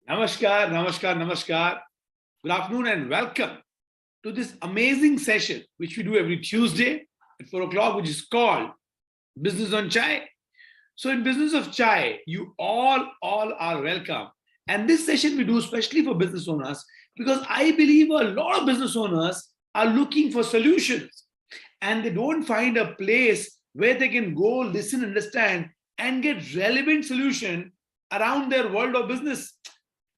Namaskar, namaskar, namaskar. Good afternoon and welcome to this amazing session, which we do every Tuesday at 4 o'clock, which is called Business on Chai. So in Business of Chai, you all are welcome. And this session we do especially for business owners because I believe a lot of business owners are looking for solutions and they don't find a place where they can go, listen, understand, and get relevant solution around their world of business.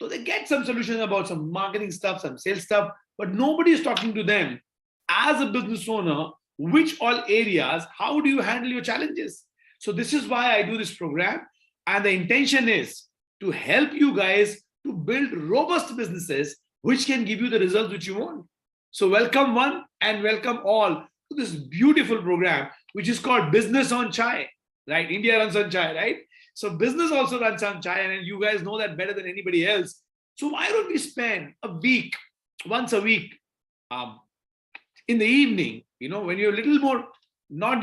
So they get some solutions about some marketing stuff, some sales stuff, but nobody is talking to them as a business owner, which all areas, how do you handle your challenges? So this is why I do this program. And the intention is to help you guys to build robust businesses, which can give you the results which you want. So welcome one and welcome all to this beautiful program, which is called Business on Chai, right? India runs on chai, right? So business also runs on chai, and you guys know that better than anybody else. So why don't we spend a week, once a week, in the evening, when you're a little more, not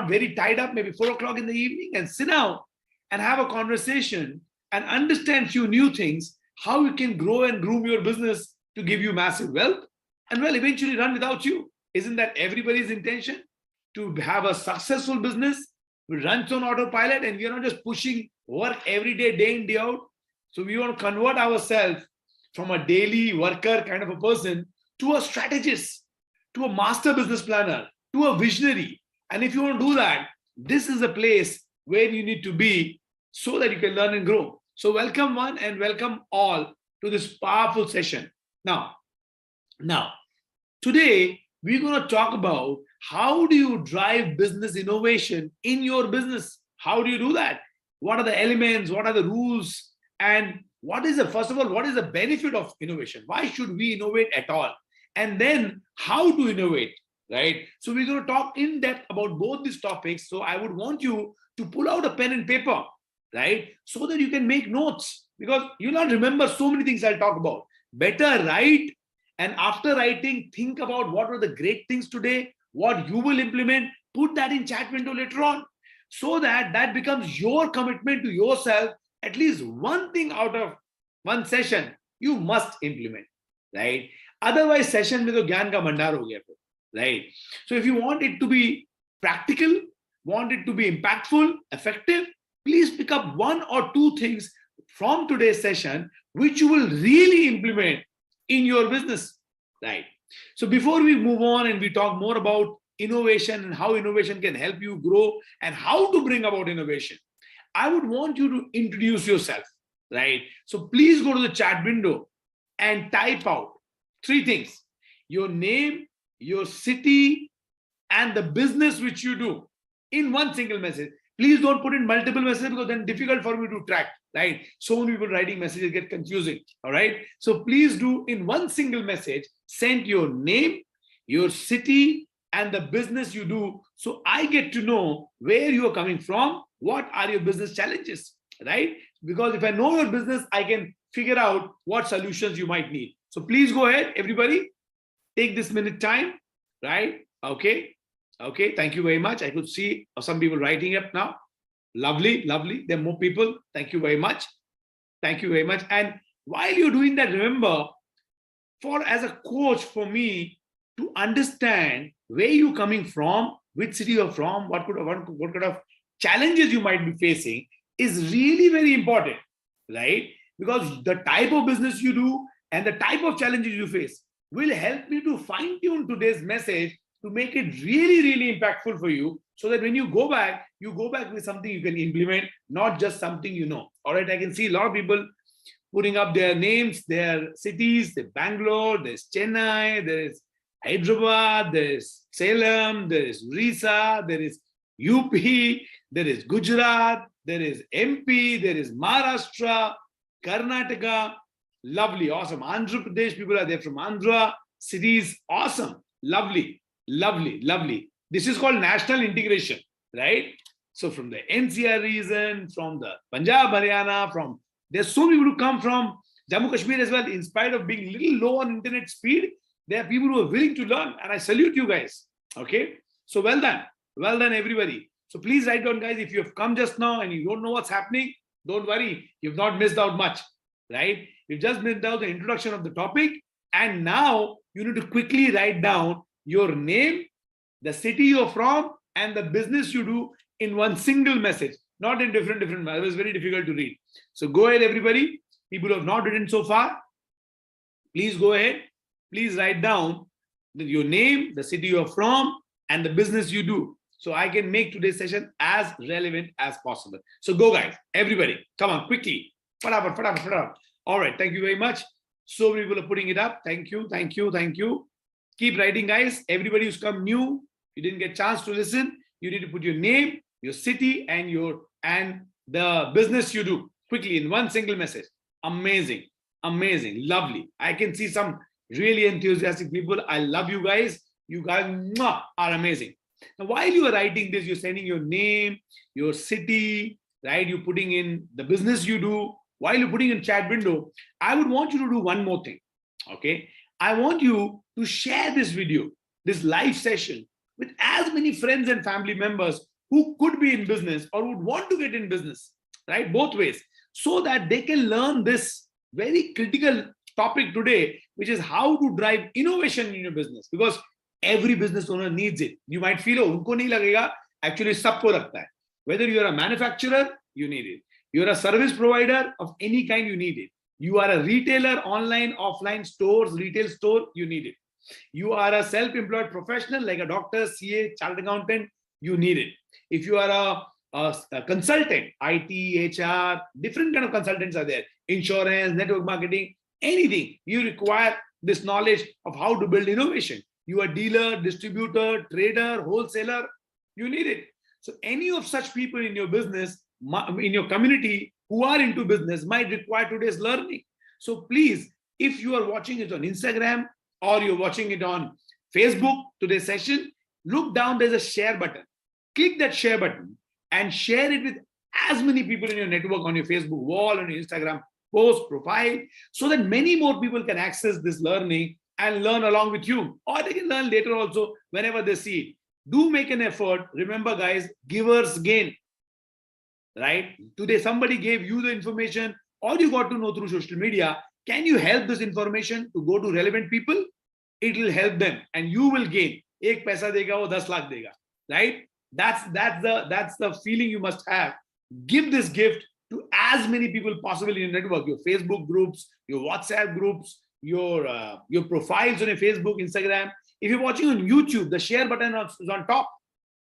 very tied up, maybe 4 o'clock in the evening, and sit down and have a conversation and understand few new things, how you can grow and groom your business to give you massive wealth and eventually run without you. Isn't that everybody's intention? To have a successful business runs on autopilot, and we are not just pushing work every day, day in, day out. So we want to convert ourselves from a daily worker kind of a person to a strategist, to a master business planner, to a visionary. And if you want to do that, this is a place where you need to be so that you can learn and grow. So welcome one and welcome all to this powerful session. Now, today we're going to talk about how do you drive business innovation in your business? How do you do that? What are the elements? What are the rules? And first of all, what is the benefit of innovation? Why should we innovate at all? And then how to innovate, right? So we're going to talk in depth about both these topics. So I would want you to pull out a pen and paper, right? So that you can make notes, because you'll not remember so many things I'll talk about. Better write, and after writing, think about what were the great things today, what you will implement, put that in chat window later on, so that becomes your commitment to yourself. At least one thing out of one session you must implement, right? Otherwise session mein to gyan ka bhandar ho gaya, right? So if you want it to be practical, want it to be impactful, effective, please pick up one or two things from today's session which you will really implement in your business, right? So before we move on and we talk more about innovation and how innovation can help you grow and how to bring about innovation, I would want you to introduce yourself, right? So please go to the chat window and type out three things: your name, your city, and the business which you do in one single message. Please don't put in multiple messages, because then difficult for me to track, right? So many people writing messages get confusing, all right? So please do in one single message, send your name, your city, and the business you do, so I get to know where you are coming from, what are your business challenges, right? Because if I know your business, I can figure out what solutions you might need. So please go ahead, everybody, take this minute time, right? Okay. Thank you very much. I could see some people writing up now. Lovely. There are more people. Thank you very much. And while you're doing that, remember, as a coach, for me to understand where you're coming from, which city you're from, what kind of challenges you might be facing is really very important, right? Because the type of business you do and the type of challenges you face will help me to fine tune today's message to make it really, really impactful for you, so that when you go back with something you can implement, not just something you know. All right, I can see a lot of people putting up their names, their cities. There's Bangalore, there's Chennai, there is Hyderabad, there is Salem, there is Orissa, there is UP, there is Gujarat, there is MP, there is Maharashtra, Karnataka. Lovely, awesome. Andhra Pradesh, people are there from Andhra. Cities, awesome, lovely. This is called national integration, right? So from the NCR region, from the Punjab, Haryana, there's so many people who come from Jammu Kashmir as well. In spite of being a little low on internet speed, there are people who are willing to learn, and I salute you guys. Okay, so well done everybody. So please write down, guys. If you have come just now and you don't know what's happening, don't worry, you've not missed out much. right? You've just been down the introduction of the topic, and now you need to quickly write down your name, the city you're from, and the business you do in one single message, not in different. It was very difficult to read. So go ahead, everybody. People who have not written so far, please go ahead. Please write down your name, the city you're from, and the business you do, so I can make today's session as relevant as possible. So go, guys, everybody, come on, quickly. All right, thank you very much. So many people are putting it up. Thank you, thank you, thank you. Keep writing, guys. Everybody who's come new, you didn't get a chance to listen, you need to put your name, your city, and the business you do quickly in one single message. Amazing, amazing, lovely. I can see some really enthusiastic people. I love you guys. You guys are amazing. Now, while you are writing this, you're sending your name, your city, right? You're putting in the business you do. While you're putting in chat window, I would want you to do one more thing. Okay, I want you to share this video, this live session, with as many friends and family members who could be in business or would want to get in business, right? Both ways, so that they can learn this very critical topic today, which is how to drive innovation in your business, because every business owner needs it. You might feel, oh, unko nahi lagega. Actually, sabko lagta hai. Whether you're a manufacturer, you need it. You're a service provider of any kind, you need it. You are a retailer, online, offline stores, retail store, you need it. You are a self-employed professional like a doctor, CA, chartered accountant, you need it. If you are a consultant, IT, HR, different kind of consultants are there, insurance, network marketing, anything, you require this knowledge of how to build innovation. You are dealer, distributor, trader, wholesaler, you need it. So any of such people in your business, in your community who are into business might require today's learning. So please, if you are watching it on Instagram or you're watching it on Facebook, today's session, look down, there's a share button. Click that share button and share it with as many people in your network, on your Facebook wall, on your Instagram post, profile, so that many more people can access this learning and learn along with you, or they can learn later also whenever they see it. Do make an effort. Remember, guys, givers gain, right? Today, somebody gave you the information, or you got to know through social media. Can you help this information to go to relevant people? It will help them, and you will gain. Ek paisa dega, wo 10 lakh dega, right? That's the feeling you must have. Give this gift to as many people possible in your network, your Facebook groups, your WhatsApp groups, your profiles on your Facebook, Instagram. If you're watching on YouTube, the share button is on top,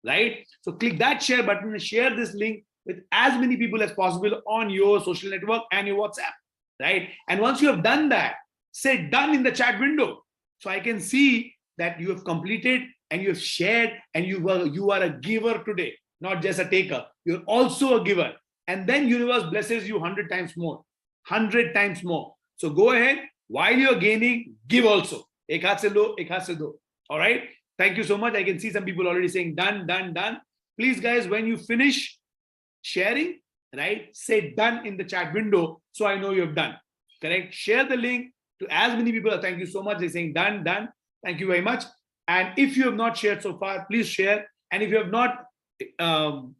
right? So click that share button and share this link with as many people as possible on your social network and your WhatsApp, right? And once you have done that, say done in the chat window, so I can see that you have completed and you have shared, and you are a giver today, not just a taker. You're also a giver, and then universe blesses you 100 times more, 100 times more. So go ahead, while you're gaining, give also. Ek haath se lo, ek haath se do. All right. Thank you so much. I can see some people already saying done, done, done. Please, guys, when you finish sharing, right, say done in the chat window, so I know you have done. Correct. Share the link to as many people. Thank you so much. They're saying done, done. Thank you very much. And if you have not shared so far, please share. And if you have not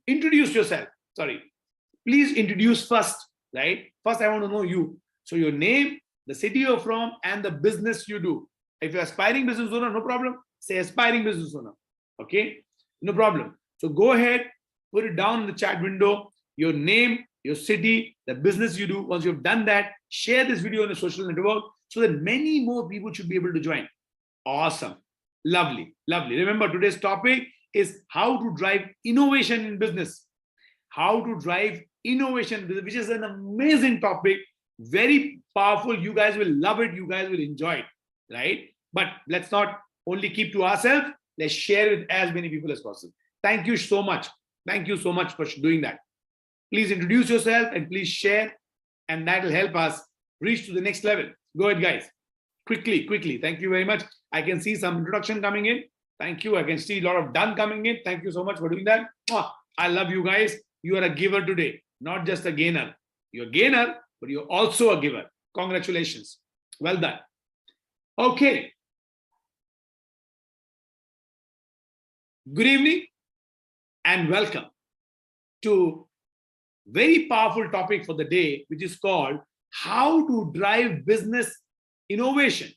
introduced yourself, sorry, please introduce first, right? First, I want to know you. So your name, the city you're from, and the business you do. If you're aspiring business owner, no problem. Say aspiring business owner. Okay, no problem. So go ahead, put it down in the chat window, your name, your city, the business you do. Once you've done that, share this video on the social network so that many more people should be able to join. Awesome. Lovely, lovely. Remember, today's topic is how to drive innovation in business. How to drive innovation, which is an amazing topic, very powerful. You guys will love it. You guys will enjoy it, right? But let's not only keep to ourselves. Let's share with as many people as possible. Thank you so much. Thank you so much for doing that. Please introduce yourself and please share, and that will help us reach to the next level. Go ahead, guys. Quickly, quickly. Thank you very much. I can see some introduction coming in. Thank you. I can see a lot of done coming in. Thank you so much for doing that. I love you guys. You are a giver today, not just a gainer. You're a gainer, but you're also a giver. Congratulations. Well done. Okay. Good evening and welcome to very powerful topic for the day, which is called how to drive business innovation,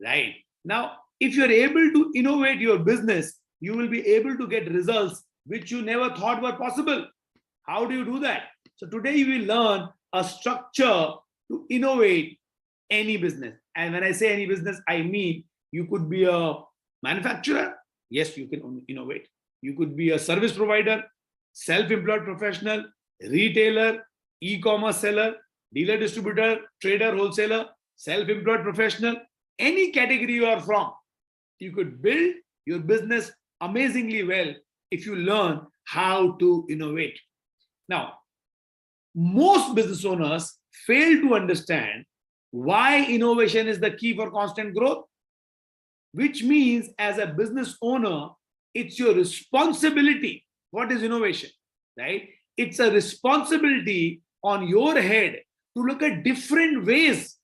right? Now, if you're able to innovate your business, you will be able to get results which you never thought were possible. How do you do that? So today you will learn a structure to innovate any business. And when I say any business, I mean you could be a manufacturer. Yes, you can innovate. You could be a service provider, self-employed professional, retailer, e-commerce seller, dealer, distributor, trader, wholesaler, self-employed professional, any category you are from. You could build your business amazingly well if you learn how to innovate. Now, most business owners fail to understand why innovation is the key for constant growth, which means as a business owner, it's your responsibility. What is innovation, right? It's a responsibility on your head to look at different ways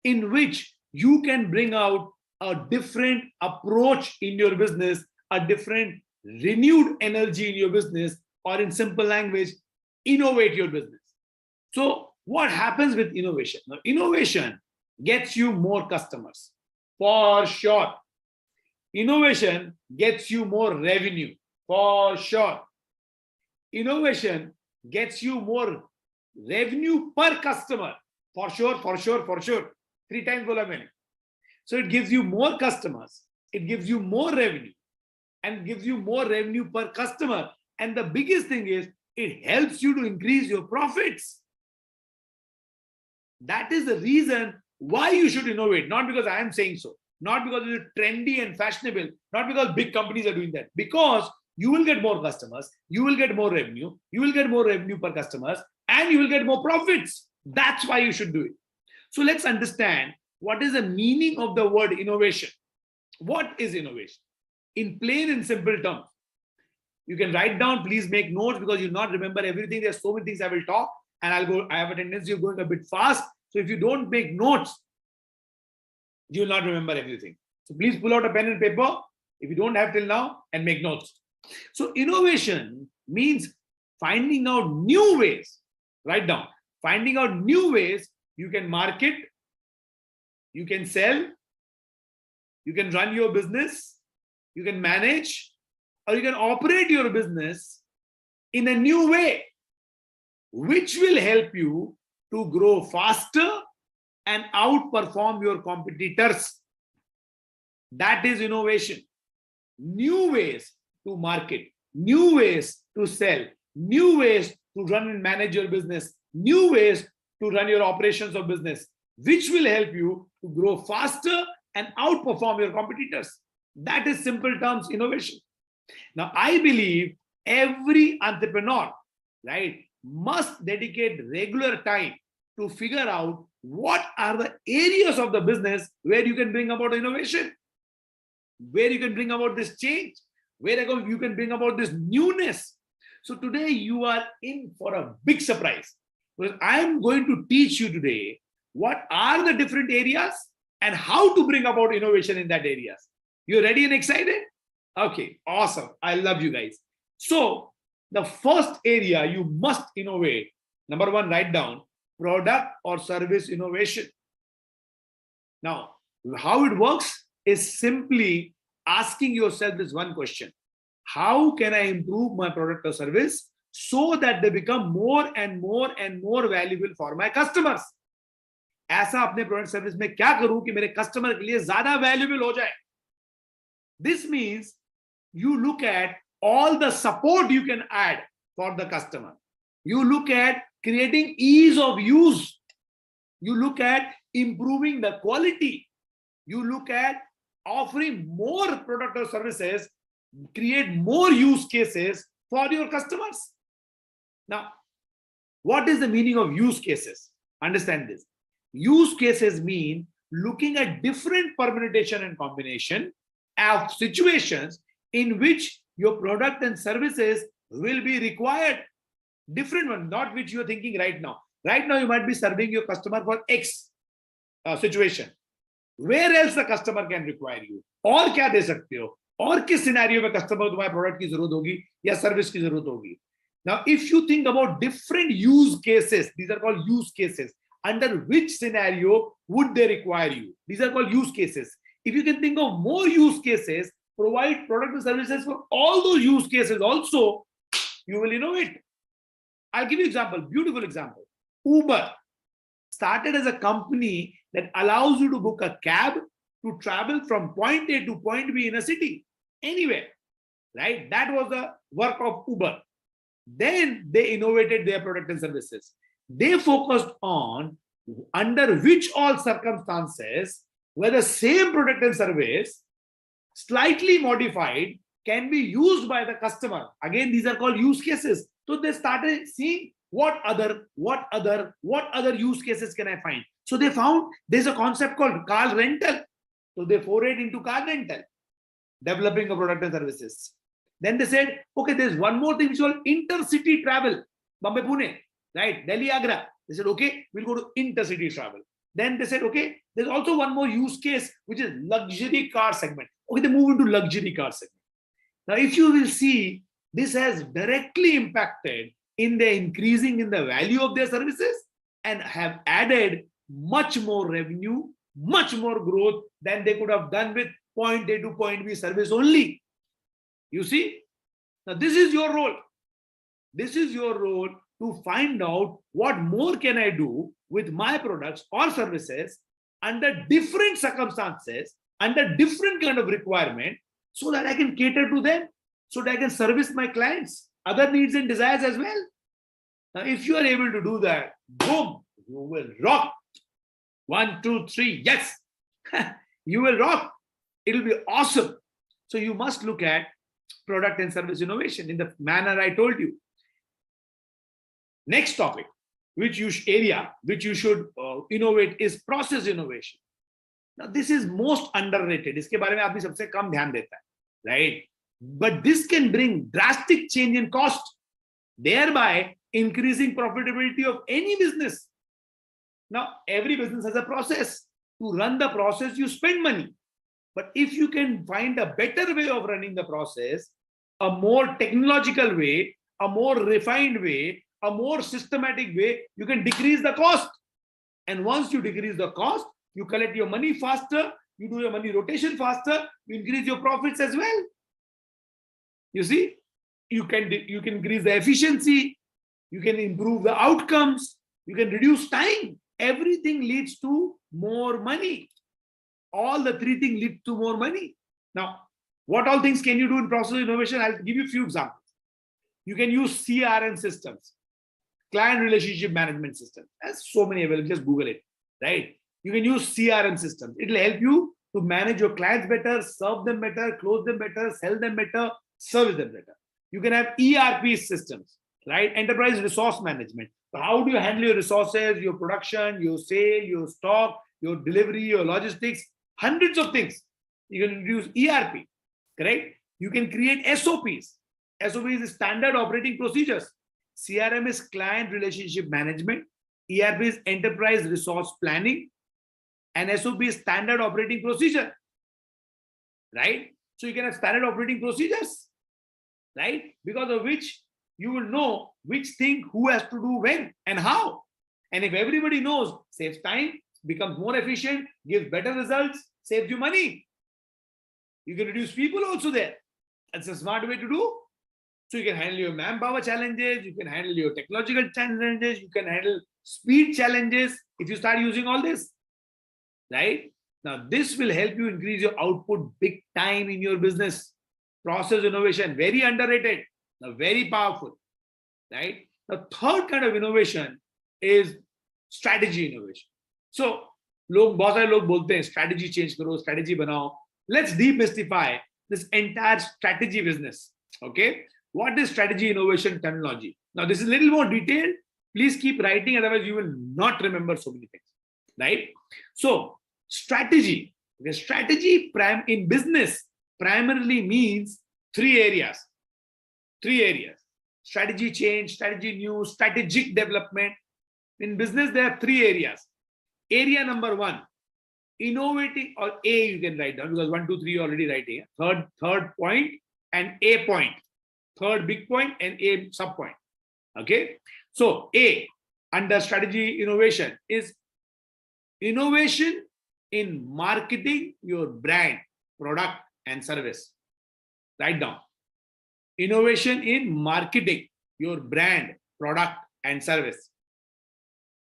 in which you can bring out a different approach in your business, a different renewed energy in your business, or in simple language, innovate your business. So what happens with innovation? Now, innovation gets you more customers, for sure. Innovation gets you more revenue, for sure. Innovation gets you more revenue per customer, for sure, for sure, for sure. 3 times bola maine. So it gives you more customers, it gives you more revenue, and gives you more revenue per customer. And the biggest thing is, it helps you to increase your profits. That is the reason why you should innovate, not because I am saying so, not because it's trendy and fashionable, not because big companies are doing that, because you will get more customers, you will get more revenue, you will get more revenue per customers, and you will get more profits. That's why you should do it. So let's understand what is the meaning of the word innovation. What is innovation? In plain and simple terms, you can write down, please make notes, because you'll not remember everything. There's so many things I will talk, and I have a tendency of going a bit fast. So if you don't make notes, you will not remember everything. So please pull out a pen and paper if you don't have till now and make notes. So innovation means finding out new ways. Write down. Finding out new ways you can market, you can sell, you can run your business, you can manage, or you can operate your business in a new way, which will help you to grow faster and outperform your competitors. That is innovation. New ways to market, new ways to sell, new ways to run and manage your business, new ways to run your operations of business, which will help you to grow faster and outperform your competitors. That is simple terms innovation. Now, I believe every entrepreneur, right, must dedicate regular time to figure out what are the areas of the business where you can bring about innovation, where you can bring about this change, where you can bring about this newness. So today you are in for a big surprise, because I am going to teach you today what are the different areas and how to bring about innovation in that areas. You ready and excited? Okay, awesome. I love you guys. So the first area you must innovate, number one, write down product or service innovation. Now, how it works is simply asking yourself this one question: how can I improve my product or service so that they become more and more and more valuable for my customers? ऐसा अपने product service में क्या करूं कि मेरे customer के लिए ज्यादा वैल्यूएबल हो जाए? This means you look at all the support you can add for the customer. You look at creating ease of use. You look at improving the quality. You look at offering more product or services, create more use cases for your customers. Now, what is the meaning of use cases? Understand this. Use cases mean looking at different permutation and combination of situations in which your product and services will be required. Different one, not which you are thinking right now. Right now, you might be serving your customer for X situation. Where else the customer can require you? और क्या दे सकते हो? और किस scenario में customer को तुम्हारे product की जरूरत होगी या सर्विस की जरूरत होगी? Now, if you think about different use cases, these are called use cases. under which scenario would they require you. These are called use cases. If you can think of more use cases, provide product and services for all those use cases also, you will innovate. I'll give you an example, beautiful example. Uber started as a company that allows you to book a cab to travel from point A to point B in a city, anywhere, right? That was the work of Uber. Then they innovated their product and services. They focused on under which all circumstances, where the same product and service, slightly modified, can be used by the customer. Again, these are called use cases. So they started seeing what other use cases can I find. So they found there's a concept called car rental. So they forayed into car rental, developing a product and services. Then they said, okay, there's one more thing which is called intercity travel. Bombay, Pune, right? Delhi, Agra. They said, okay, we'll go to intercity travel. Then they said, okay, there's also one more use case, which is luxury car segment. Okay, they move into luxury car segment. Now, if you will see, this has directly impacted in the increasing in the value of their services and have added much more revenue, much more growth than they could have done with point A to point B service only. You see? Now, this is your role. This is your role to find out what more can I do with my products or services under different circumstances, under different kind of requirement, so that I can cater to them, so that I can service my clients, other needs and desires as well. Now, if you are able to do that, boom, you will rock. 1, 2, 3, yes, you will rock. It will be awesome. So you must look at product and service innovation in the manner I told you. Next topic, which you should innovate is process innovation. Now, this is most underrated. इसके बारे में आदमी सबसे कम ध्यान देता है, right? But this can bring drastic change in cost, thereby increasing profitability of any business. Now, every business has a process. To run the process, you spend money. But if you can find a better way of running the process, a more technological way, a more refined way, a more systematic way, you can decrease the cost. And once you decrease the cost, you collect your money faster, you do your money rotation faster, you increase your profits as well. You see, you can increase the efficiency, you can improve the outcomes, you can reduce time. Everything leads to more money. All the three things lead to more money. Now, what all things can you do in process innovation? I'll give you a few examples. You can use CRM systems, client relationship management systems. There's so many available, just Google it, right? You can use CRM systems. It will help you to manage your clients better, serve them better, close them better, sell them better, service them better. You can have ERP systems, right? Enterprise resource management. So how do you handle your resources, your production, your sale, your stock, your delivery, your logistics, hundreds of things. You can use ERP, correct? You can create SOPs. SOPs is standard operating procedures. CRM is client relationship management. ERP is enterprise resource planning. And SOP is standard operating procedure, right? So you can have standard operating procedures, right? Because of which you will know which thing, who has to do when and how. And if everybody knows, saves time, becomes more efficient, gives better results, saves you money. You can reduce people also there. That's a smart way to do. So you can handle your manpower challenges, you can handle your technological challenges, you can handle speed challenges if you start using all this, right? Now, this will help you increase your output big time in your business. Process innovation, very underrated, now very powerful, right? The third kind of innovation is strategy innovation. So, बहुत सारे लोग बोलते हैं strategy change करो, strategy बनाओ. Let's demystify this entire strategy business. Okay, what is strategy innovation terminology? Now, this is a little more detailed. Please keep writing, otherwise you will not remember so many things, right? So, strategy. The strategy in business primarily means three areas. Strategy change, strategy new, strategic development. In business, there are three areas. Area number one, innovating, or A you can write down because 1, 2, 3 already writing. Third point and A point. Third big point and A sub point. Okay. So A, under strategy innovation is innovation in marketing your brand, product, and service. Write down. Innovation in marketing your brand, product, and service.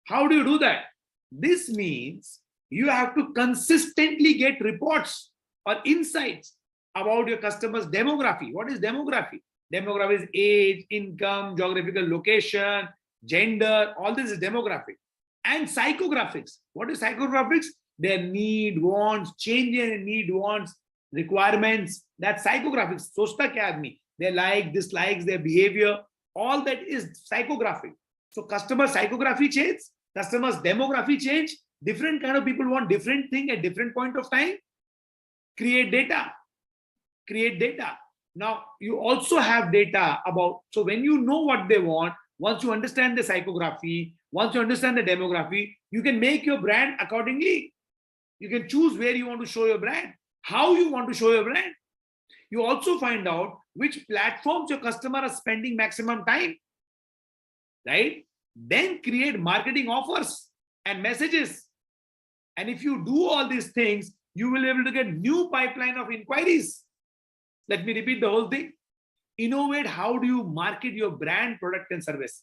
How do you do that? This means you have to consistently get reports or insights about your customer's demography. What is demography? Demography is age, income, geographical location, gender, all this is demographic. And psychographics. What is psychographics? Their need, wants, changes in need, wants, requirements. That's psychographics. Sochta kya aadmi? Their like, dislikes, their behavior. All that is psychographic. So customer psychography change, customers demography change. Different kind of people want different thing at different point of time. Create data. Create data. Now, you also have data about, so when you know what they want, once you understand the psychography, once you understand the demography, you can make your brand accordingly. You can choose where you want to show your brand, how you want to show your brand. You also find out which platforms your customer are spending maximum time, right? Then create marketing offers and messages. And if you do all these things, you will be able to get new pipeline of inquiries. Let me repeat the whole thing. Innovate. How do you market your brand, product, and service?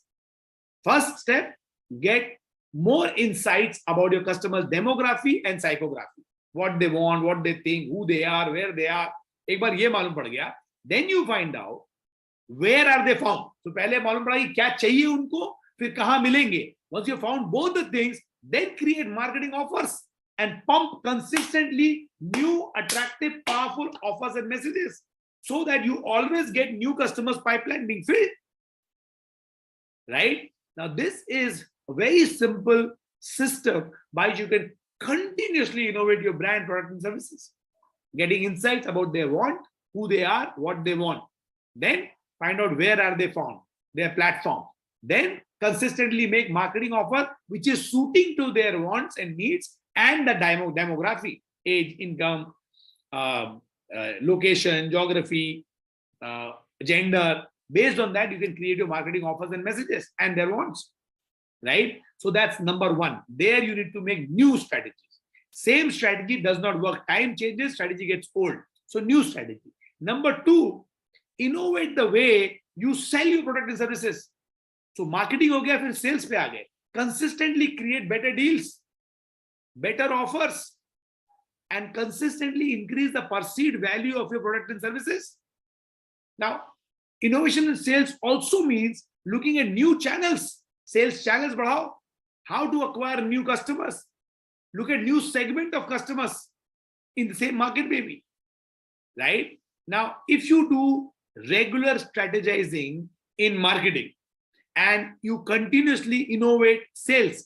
First step, get more insights about your customers' demography and psychography. What they want, what they think, who they are, where they are. एक बार ये मालूम पड़ गया, then you find out where are they found. So पहले मालूम पड़ा कि क्या चाहिए उनको, फिर कहाँ मिलेंगे. Once you found both the things, then create marketing offers and pump consistently new, attractive, powerful offers and messages so that you always get new customers pipeline being filled. Right? Now, this is a very simple system by which you can continuously innovate your brand, product, and services. Getting insights about their want, who they are, what they want. Then find out where are they found, their platform. Then consistently make marketing offer which is suiting to their wants and needs and the demography, age, income, location, geography, gender. Based on that, you can create your marketing offers and messages and their wants, right? So that's number one. There you need to make new strategies. Same strategy does not work. Time changes, strategy gets old. So new strategy. Number two, innovate the way you sell your product and services. So marketing हो गया, फिर sales पे आ गए. Consistently create better deals, better offers, and consistently increase the perceived value of your product and services. Now, innovation in sales also means looking at new channels. Sales channels बढ़ाओ. How to acquire new customers. Look at new segment of customers in the same market, maybe. Right? Now, if you do regular strategizing in marketing and you continuously innovate sales,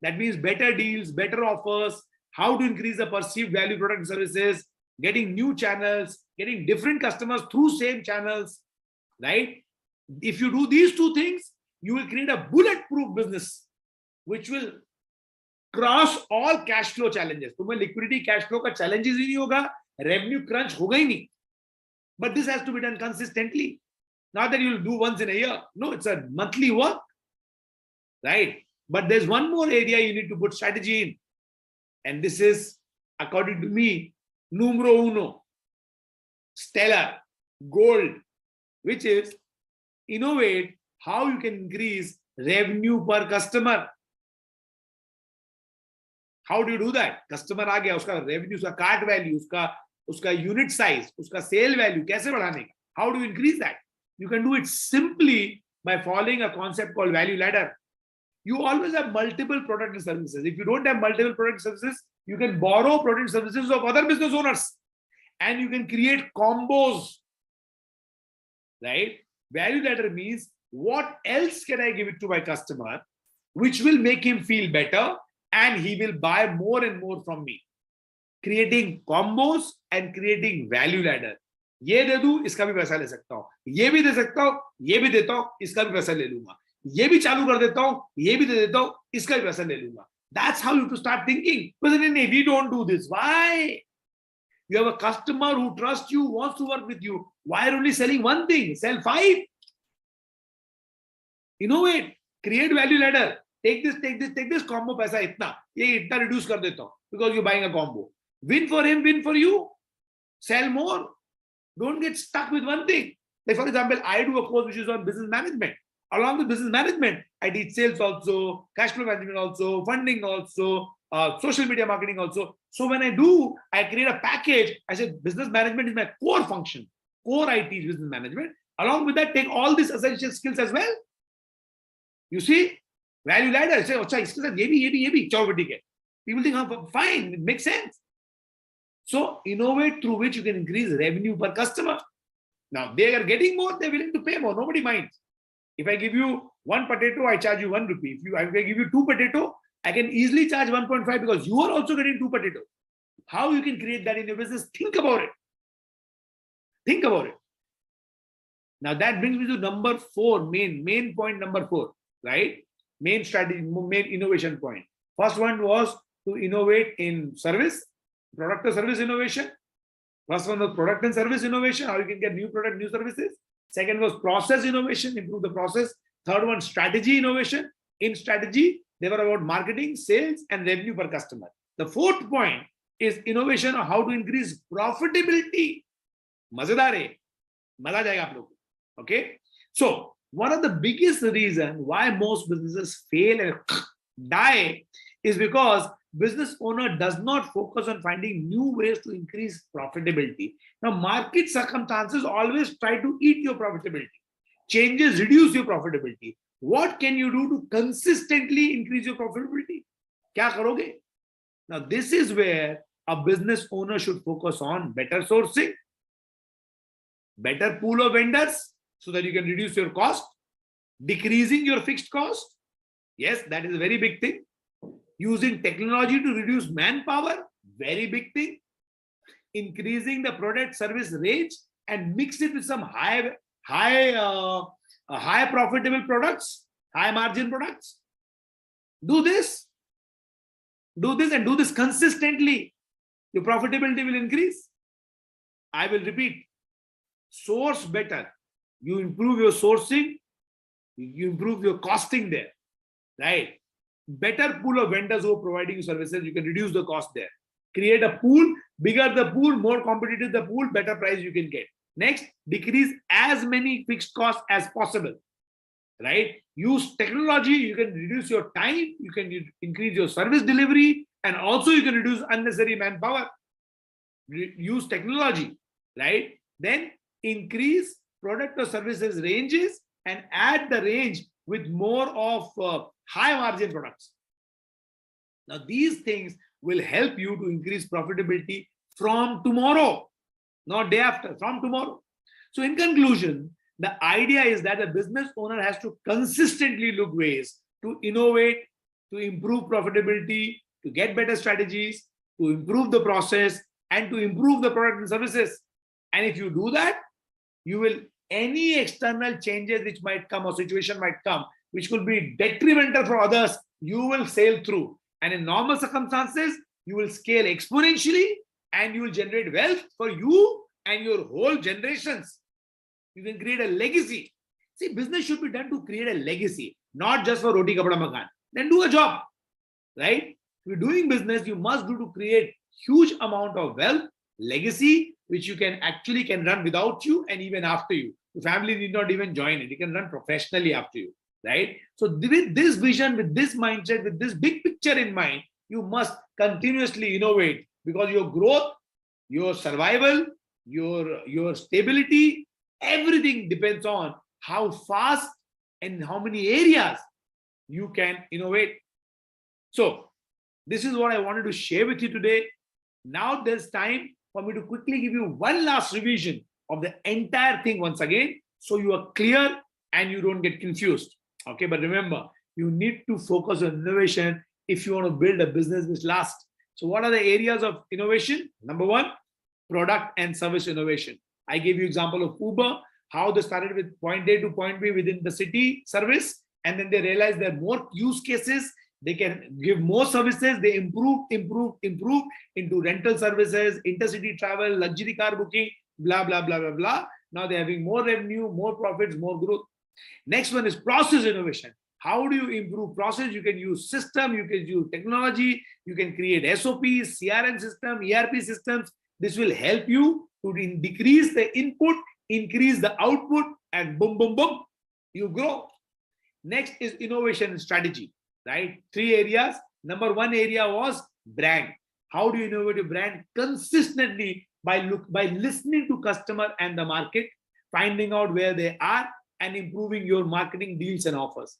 that means better deals, better offers, how to increase the perceived value product and services, getting new channels, getting different customers through same channels, right? If you do these two things, you will create a bulletproof business which will cross all cash flow challenges. तुम्हें liquidity cash flow का challenges ही नहीं होगा, revenue crunch होगा ही नहीं. But this has to be done consistently. Not that you'll do once in a year. No, it's a monthly work, right? But there's one more area you need to put strategy in. And this is, according to me, numero uno, stellar, gold, which is innovate how you can increase revenue per customer. How do you do that? Customer आ गया, उसका revenue, उसका cart value, उसका unit size, उसका sale value, कैसे बढ़ाने का? How do you increase that? You can do it simply by following a concept called value ladder. You always have multiple product and services. If you don't have multiple product and services, you can borrow product and services of other business owners and you can create combos, right? Value ladder means what else can I give it to my customer which will make him feel better and he will buy more and more from me. Creating combos and creating value ladder. ये दे दूं, इसका भी पैसा ले सकता हूं, ये भी दे सकता हूं, ये भी देता हूं, इसका भी पैसा ले लूंगा, ये भी चालू कर देता हूं, ये भी दे देता हूं, इसका भी पैसा ले लूंगा. That's how you have to start thinking. But then we don't do this. Why? You have a customer who trusts you, wants to work with you. Why are only selling one thing? Sell 5. Innovate, create value ladder. take this combo paisa itna, ye itna reduce kar deta hu, because you're buying a combo. Win for him, win for you. Sell more. Don't get stuck with one thing. Like for example, I do a course which is on business management. Along with business management, I teach sales also, cash flow management also, funding also, social media marketing also. So when I create a package. I said business management is my core function. Core I teach business management. Along with that, take all these essential skills as well. You see, value ladder. I say, okay, ye bhi. People think, fine, it makes sense. So innovate through which you can increase revenue per customer. Now they are getting more, they're willing to pay more. Nobody minds. If I give you one potato, I charge you 1 rupee. If I give you 2 potato, I can easily charge 1.5 because you are also getting 2 potatoes. How you can create that in your business? Think about it. Think about it. Now that brings me to number 4, main point number 4, right? Main strategy, main innovation point. First one was to innovate in service, product or service innovation. First one was product and service innovation, how you can get new product, new services. Second was process innovation, improve the process. Third one, strategy innovation. In strategy, they were about marketing, sales, and revenue per customer. The fourth point is innovation on how to increase profitability. Mazedar hai. Maza jayega aap log. Okay. So one of the biggest reasons why most businesses fail and die is because business owner does not focus on finding new ways to increase profitability. Now, market circumstances always try to eat your profitability. Changes reduce your profitability. What can you do to consistently increase your profitability? Kya karoge? Now, this is where a business owner should focus on better sourcing, better pool of vendors so that you can reduce your cost, decreasing your fixed cost. Yes, that is a very big thing. Using technology to reduce manpower, very big thing. Increasing the product service range and mix it with some high profitable products, high margin products. Do this and do this consistently. Your profitability will increase. I will repeat, source better. You improve your sourcing, you improve your costing there, right? Better pool of vendors who are providing you services, you can reduce the cost there. Create a pool, bigger the pool, more competitive the pool, better price you can get. Next, decrease as many fixed costs as possible, right? Use technology, you can reduce your time, you can increase your service delivery, and also you can reduce unnecessary manpower. Use technology, right? Then increase product or services ranges and add the range with more of high margin products. Now, these things will help you to increase profitability from tomorrow, not day after, from tomorrow. So in conclusion, the idea is that a business owner has to consistently look ways to innovate, to improve profitability, to get better strategies, to improve the process, and to improve the product and services. And if you do that, you will, any external changes which might come or situation might come, which could be detrimental for others, you will sail through. And in normal circumstances, you will scale exponentially and you will generate wealth for you and your whole generations. You can create a legacy. See, business should be done to create a legacy, not just for roti kapda makan. Then do a job, right? If you're doing business, you must do to create huge amount of wealth, legacy, which you can run without you and even after you. The family need not even join it. It can run professionally after you, right? So with this vision, with this mindset, with this big picture in mind, you must continuously innovate, because your growth, your survival, your stability, everything depends on how fast and how many areas you can innovate. So this is what I wanted to share with you today. Now there's time for me to quickly give you one last revision of the entire thing once again, so you are clear and you don't get confused. Okay, but remember, you need to focus on innovation if you want to build a business which lasts. So what are the areas of innovation? Number one, product and service innovation. I gave you example of Uber, how they started with point A to point B within the city service, and then they realized there are more use cases. They can give more services. They improve into rental services, intercity travel, luxury car booking, blah, blah, blah, blah, blah. Now they're having more revenue, more profits, more growth. Next one is process innovation. How do you improve process? You can use system, you can use technology, you can create SOPs, CRM system, ERP systems. This will help you to decrease the input, increase the output, and boom, boom, boom, you grow. Next is innovation strategy, right? 3 areas. Number 1 area was brand. How do you innovate your brand? Consistently by listening to customer and the market, finding out where they are, and improving your marketing deals and offers.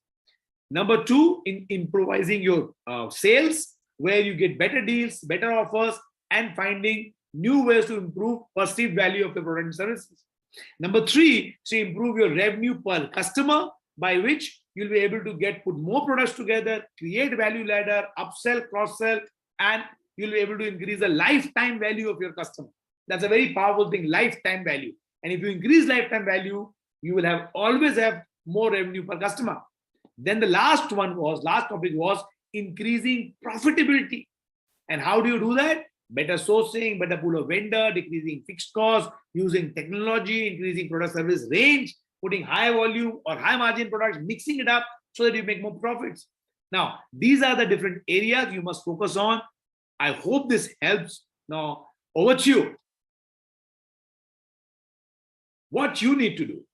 Number 2, in improvising your sales, where you get better deals, better offers, and finding new ways to improve perceived value of the product and services. Number 3, so improve your revenue per customer, by which you'll be able to put more products together, create value ladder, upsell, cross-sell, and you'll be able to increase the lifetime value of your customer. That's a very powerful thing, lifetime value. And if you increase lifetime value, you will always have more revenue per customer. Then the last topic was increasing profitability. And how do you do that? Better sourcing, better pool of vendor, decreasing fixed costs, using technology, increasing product service range, putting high volume or high margin products, mixing it up so that you make more profits. Now, these are the different areas you must focus on. I hope this helps. Now, over to you. What you need to do.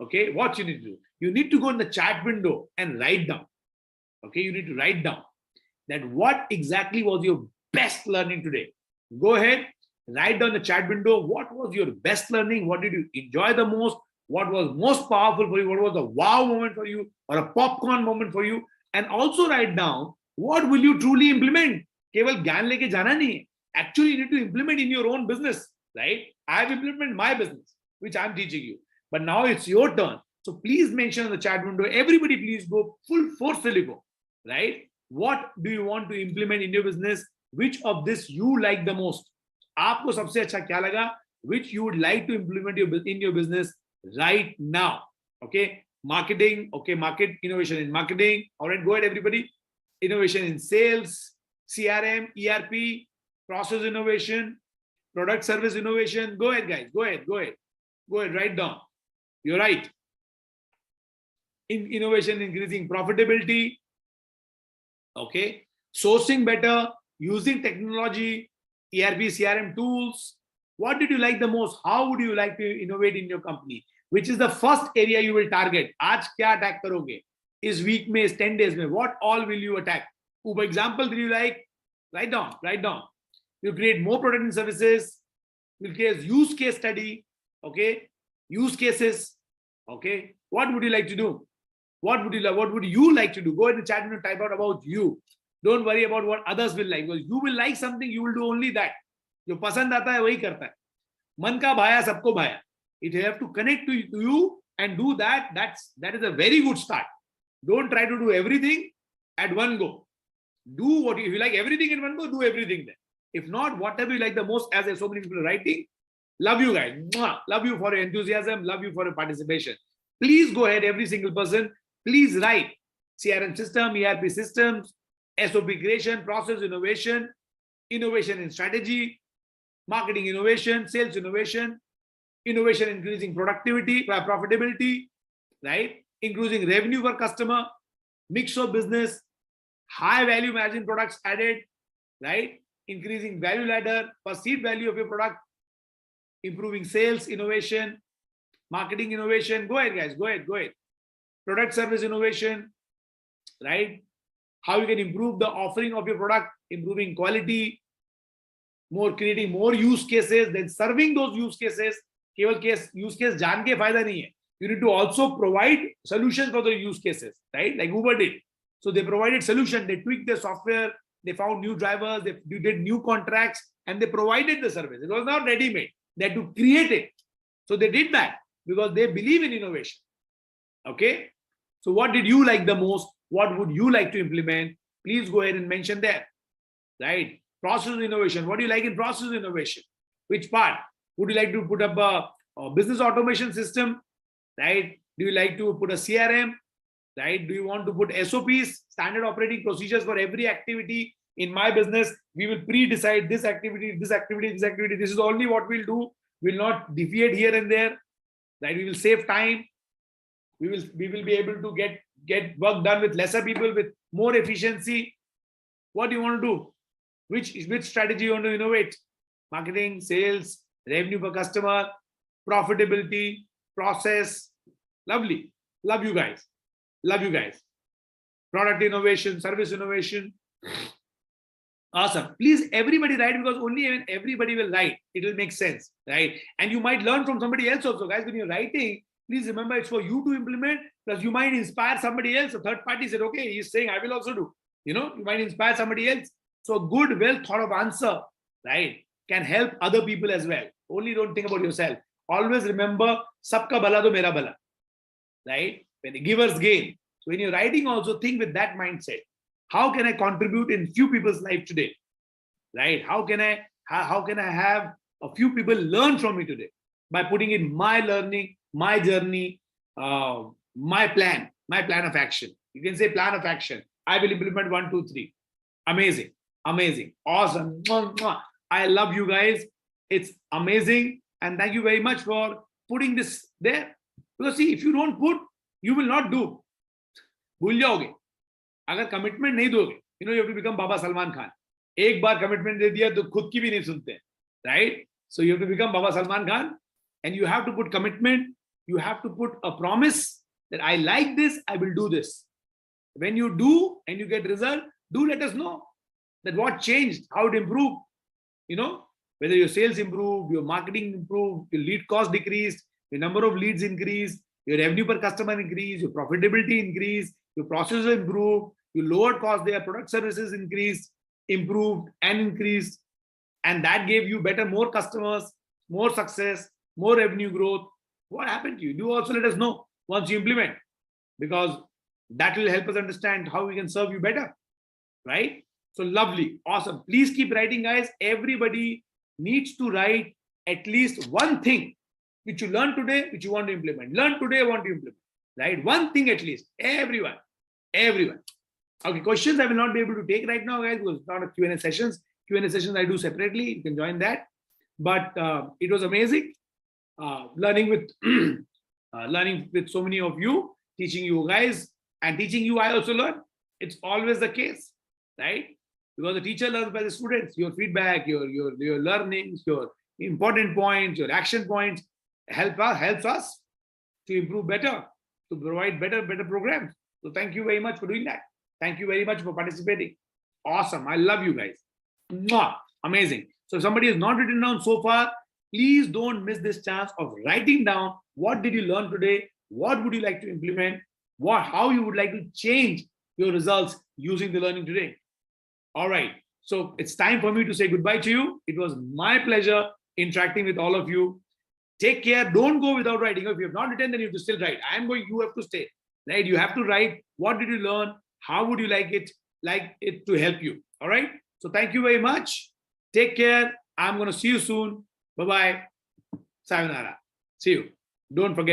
Okay, what you need to do. You need to go in the chat window and write down. Okay, you need to write down that what exactly was your best learning today. Go ahead, write down the chat window. What was your best learning? What did you enjoy the most? What was most powerful for you? What was a wow moment for you or a popcorn moment for you? And also write down what will you truly implement. Keval gyan leke jana nahi. Actually, you need to implement in your own business, right? I have implemented my business, which I'm teaching you. But now it's your turn. So please mention in the chat window, everybody please go full forcefully go, right? What do you want to implement in your business? Which of this you like the most? Aapko sabse acha kya laga? Which you would like to implement in your business right now? Okay, marketing. Okay, market innovation in marketing. All right, go ahead, everybody. Innovation in sales, CRM, ERP, process innovation, product service innovation. Go ahead, guys. Go ahead. Go ahead. Go ahead. Write down. You're right. In innovation, increasing profitability. Okay, sourcing better, using technology, ERP, CRM tools. What did you like the most? How would you like to innovate in your company? Which is the first area you will target? Aaj kya attack karoge? Is week mein, is 10 days mein? What all will you attack? For example, do you like? Write down, write down. You create more product and services. You create use case study. Okay, use cases. Okay, what would you like to do? What would you like to do? Go in the chat and type out about you. Don't worry about what others will like. Because you will like something, you will do only that. जो पसंद आता है वही करता है. मन का भाया सबको भाया. It have to connect to you and do that. That is a very good start. Don't try to do everything at one go. Do what if you like everything in one go, do everything there. If not, whatever you like the most, as so many people are writing. Love you guys. Love you for your enthusiasm. Love you for your participation. Please go ahead, every single person. Please write CRM system, ERP systems, SOP creation, process innovation, innovation in strategy, marketing innovation, sales innovation, innovation increasing productivity, profitability, right? Increasing revenue per customer, mix of business, high value margin products added, right? Increasing value ladder, perceived value of your product, improving sales innovation, marketing innovation. Go ahead, guys. Go ahead. Go ahead. Product service innovation, right? How you can improve the offering of your product, improving quality, creating more use cases, then serving those use cases. केवल use case जान के फायदा नहीं है. You need to also provide solutions for the use cases, right? Like Uber did. So they provided solution. They tweaked their software. They found new drivers. They did new contracts, and they provided the service. It was not ready-made. They had to create it. So they did that because they believe in innovation. Okay. So what did you like the most? What would you like to implement? Please go ahead and mention there, right? Process innovation. What do you like in process innovation? Which part? Would you like to put up a business automation system, right? Do you like to put a CRM, right? Do you want to put SOPs, standard operating procedures for every activity? In my business, we will pre-decide this activity, this activity, this activity. This is only what we'll do. We'll not deviate here and there, right? We will save time. We will be able to get get work done with lesser people, with more efficiency? What do you want to do? Which strategy you want to innovate? Marketing, sales, revenue per customer, profitability, process. Lovely. Love you guys. Love you guys. Product innovation, service innovation. Awesome. Please, everybody write, because only when everybody will write, it will make sense, right? And you might learn from somebody else also. Guys, when you're writing, please remember it's for you to implement, plus you might inspire somebody else. A third party said, okay, he's saying, I will also do. You might inspire somebody else. So a good, well thought of answer, right, can help other people as well. Only don't think about yourself. Always remember, sabka bhala to mera bhala, right? When the givers gain. So when you're writing also, think with that mindset. How can I contribute in few people's life today, right? How can I have a few people learn from me today by putting in my learning, my journey, my plan of action. You can say plan of action. I will implement 1, 2, 3. Amazing, amazing, awesome. I love you guys. It's amazing, and thank you very much for putting this there. Because see, if you don't put, you will not do. भूल जाओगे. अगर commitment नहीं दोगे, you have to become Baba Salman Khan. एक बार commitment दे दिया तो खुद की भी नहीं सुनते, right? So you have to become Baba Salman Khan, and you have to put commitment. You have to put a promise that I like this, I will do this. When you do and you get result, do let us know that what changed, how it improved. Whether your sales improved, your marketing improved, your lead cost decreased, your number of leads increased, your revenue per customer increased, your profitability increased, your processes improved, you lowered cost there, product services increased, improved and increased, and that gave you more customers, more success, more revenue growth. What happened to you? Do also let us know once you implement, because that will help us understand how we can serve you better, right? So lovely, awesome. Please keep writing, guys. Everybody needs to write at least one thing which you learned today, which you want to implement. Learn today, want to implement, right? One thing at least. Everyone. Okay, questions I will not be able to take right now, guys, because it's not a Q&A sessions. Q&A sessions I do separately. You can join that. But it was amazing learning with so many of you, teaching you guys, and teaching you. I also learn. It's always the case, right? Because the teacher learns by the students. Your feedback, your learnings, your important points, your action points helps us to improve better, to provide better programs. So thank you very much for doing that. Thank you very much for participating. Awesome. I love you guys. Mwah. Amazing. So if somebody has not written down so far, please don't miss this chance of writing down what did you learn today, what would you like to implement, how you would like to change your results using the learning today. All right. So it's time for me to say goodbye to you. It was my pleasure interacting with all of you. Take care. Don't go without writing. If you have not written, then you have to still write. You have to stay. Right? You have to write. What did you learn? How would you like it to help you? All right. So thank you very much. Take care. I'm going to see you soon. Bye-bye. Sayonara. See you. Don't forget.